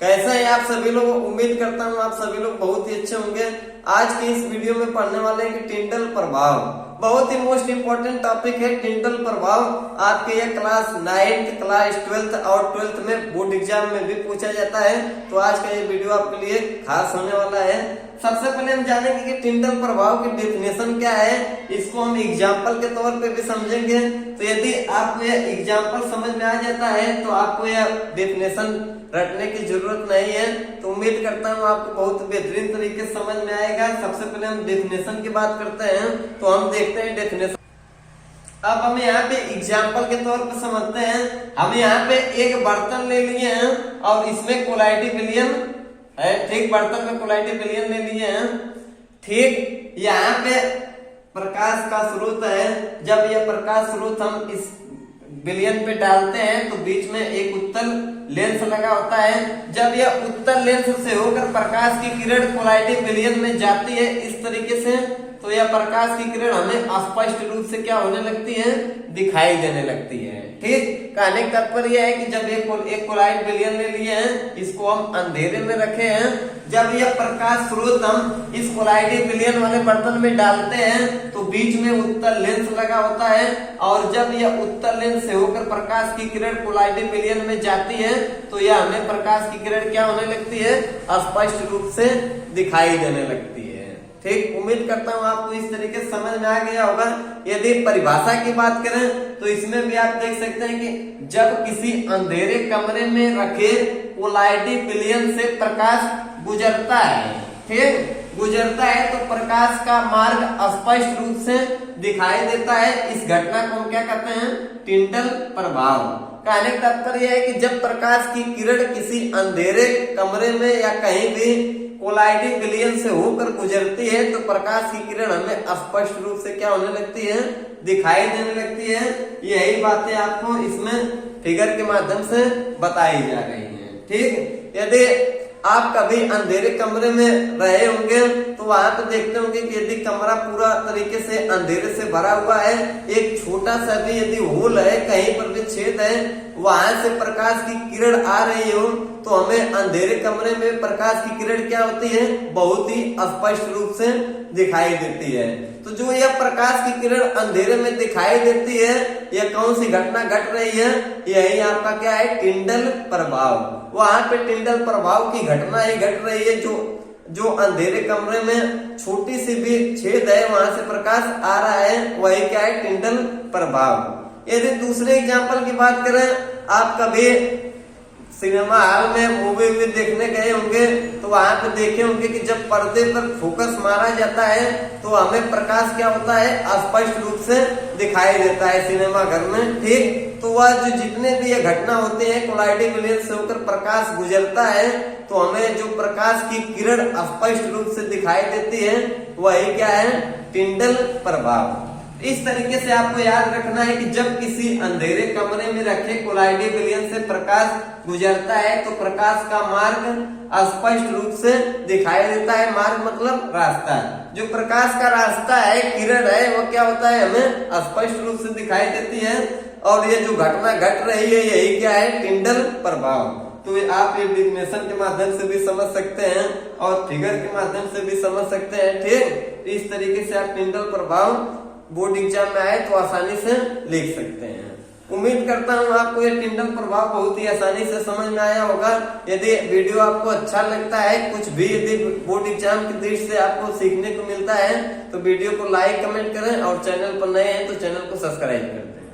कैसे हैं आप सभी लोग। उम्मीद करता हूँ आप सभी लोग बहुत ही अच्छे होंगे। आज के इस वीडियो में पढ़ने वाले हैं कि टिंडल प्रभाव, बहुत ही मोस्ट इम्पोर्टेंट टॉपिक है टिंडल प्रभाव। आपके ये क्लास 9th, क्लास 12th और 12th में बोर्ड एग्जाम में भी पूछा जाता है, तो आज का ये वीडियो आपके लिए खास होने वाला है। सबसे पहले हम जानेंगे कि टिंडल प्रभाव की डेफिनेशन क्या है, इसको हम एग्जाम्पल के तौर पे भी समझेंगे। तो यदि आपको यह एग्जाम्पल समझ में आ जाता है तो आपको यह डेफिनेशन रटने की जरूरत नहीं है। तो उम्मीद करता हूँ आपको बहुत बेहतरीन तरीके से समझ में आएगा। सबसे पहले हम डेफिनेशन की बात करते हैं, तो हम देखते हैं डेफिनेशन। अब हम यहाँ पे एग्जाम्पल के तौर पे समझते हैं। हम यहाँ पे एक बर्तन ले लिए हैं और इसमें कोलाइटी विलयन है, ठीक, बर्तन में कोलाइटी विलयन ले लिए हैं, ठीक। यहाँ पे प्रकाश का स्रोत है। जब यह प्रकाश स्रोत हम इस विलयन पे डालते हैं तो बीच में एक उत्तल लेंस लगा होता है। जब यह उत्तल लेंस से होकर प्रकाश की किरण कोलाइटी विलयन में जाती है इस तरीके से, तो यह प्रकाश की किरण हमें स्पष्ट रूप से क्या होने लगती है, दिखाई देने लगती है, ठीक। कहने का तात्पर्य है कि जब एक कोलाइट विलयन ले लिए हैं, इसको हम अंधेरे में रखे हैं। जब यह प्रकाश स्रोत हम इस कोलाइटी विलयन वाले बर्तन में डालते हैं तो बीच में उत्तल लेंस लगा होता है, और जब यह उत्तल लेंस से होकर प्रकाश की किरण कोलाइटी विलयन में जाती है तो यह हमें प्रकाश की किरण क्या होने लगती है, स्पष्ट रूप से दिखाई देने लगती है, ठीक। उम्मीद करता हूँ आपको इस तरीके से समझ में आ गया होगा। यदि परिभाषा की बात करें तो इसमें भी आप देख सकते हैं कि जब किसी अंधेरे कमरे में रखे कोलाइटी विलयन से प्रकाश गुजरता है, ठीक, गुजरता है तो प्रकाश का मार्ग स्पष्ट रूप से दिखाई देता है। इस घटना को हम क्या कहते हैं, टिंडल प्रभाव। कहने का तात्पर्य है कि जब प्रकाश की किरण किसी अंधेरे कमरे में या कहीं भी कोलाइटी विलयन से होकर गुजरती है तो प्रकाश की किरण हमें स्पष्ट रूप से क्या होने लगती है, दिखाई देने लगती है। यही बातें आपको इसमें फिगर के माध्यम से बताई जा रही है, ठीक। यदि आप कभी अंधेरे कमरे में रहे होंगे तो वहां पे देखते होंगे कि यदि कमरा पूरा तरीके से अंधेरे से भरा हुआ है, एक छोटा सा भी यदि होल है, कहीं पर भी छेद है, वहां से प्रकाश की किरण आ रही हो तो हमें अंधेरे कमरे में प्रकाश की किरण क्या होती है, बहुत ही स्पष्ट रूप से दिखाई देती है। तो जो यह प्रकाश की किरण अंधेरे में दिखाई देती है, यह कौन सी घटना घट रही है, यही आपका क्या है, टिंडल प्रभाव। वहां पे टिंडल प्रभाव की घटना ही घट रही है। जो अंधेरे कमरे में छोटी सी भी छेद है वहां से प्रकाश आ रहा है, वही क्या है, टिंडल प्रभाव। यदि दूसरे एग्जाम्पल की बात करें, आप कभी सिनेमा हॉल में मूवी देखने गए होंगे तो वहां पे देखे होंगे कि जब पर्दे पर फोकस मारा जाता है तो हमें प्रकाश क्या होता है, स्पष्ट रूप से दिखाई देता है सिनेमा घर में, ठीक। तो वह जो जितने भी ये घटना होते हैं कोलाइटी विलयन से होकर प्रकाश गुजरता है तो हमें जो प्रकाश की किरण स्पष्ट रूप से दिखाई देती है वही क्या है, टिंडल प्रभाव। इस तरीके से आपको याद रखना है कि जब किसी अंधेरे कमरे में रखे कोलाइटी विलयन से प्रकाश गुजरता है तो प्रकाश का मार्ग स्पष्ट रूप से दिखाई देता है। मार्ग मतलब रास्ता, जो प्रकाश का रास्ता है, किरण है, वो क्या होता है, हमें स्पष्ट रूप से दिखाई देती है। और ये जो घटना घट रही है यही क्या है, टिंडल प्रभाव। तो आप ये डेफिनेशन के माध्यम से भी समझ सकते हैं और फिगर के माध्यम से भी समझ सकते हैं, ठीक। इस तरीके से आप टिंडल प्रभाव बोर्ड एग्जाम में आए तो आसानी से लिख सकते हैं। उम्मीद करता हूँ आपको ये टिंडल प्रभाव बहुत ही आसानी से समझ में आया होगा। यदि वीडियो आपको अच्छा लगता है, कुछ भी यदि बोर्ड एग्जाम की दृष्टि से आपको सीखने को मिलता है तो वीडियो को लाइक कमेंट करें और चैनल पर नए हैं तो चैनल को सब्सक्राइब कर दें।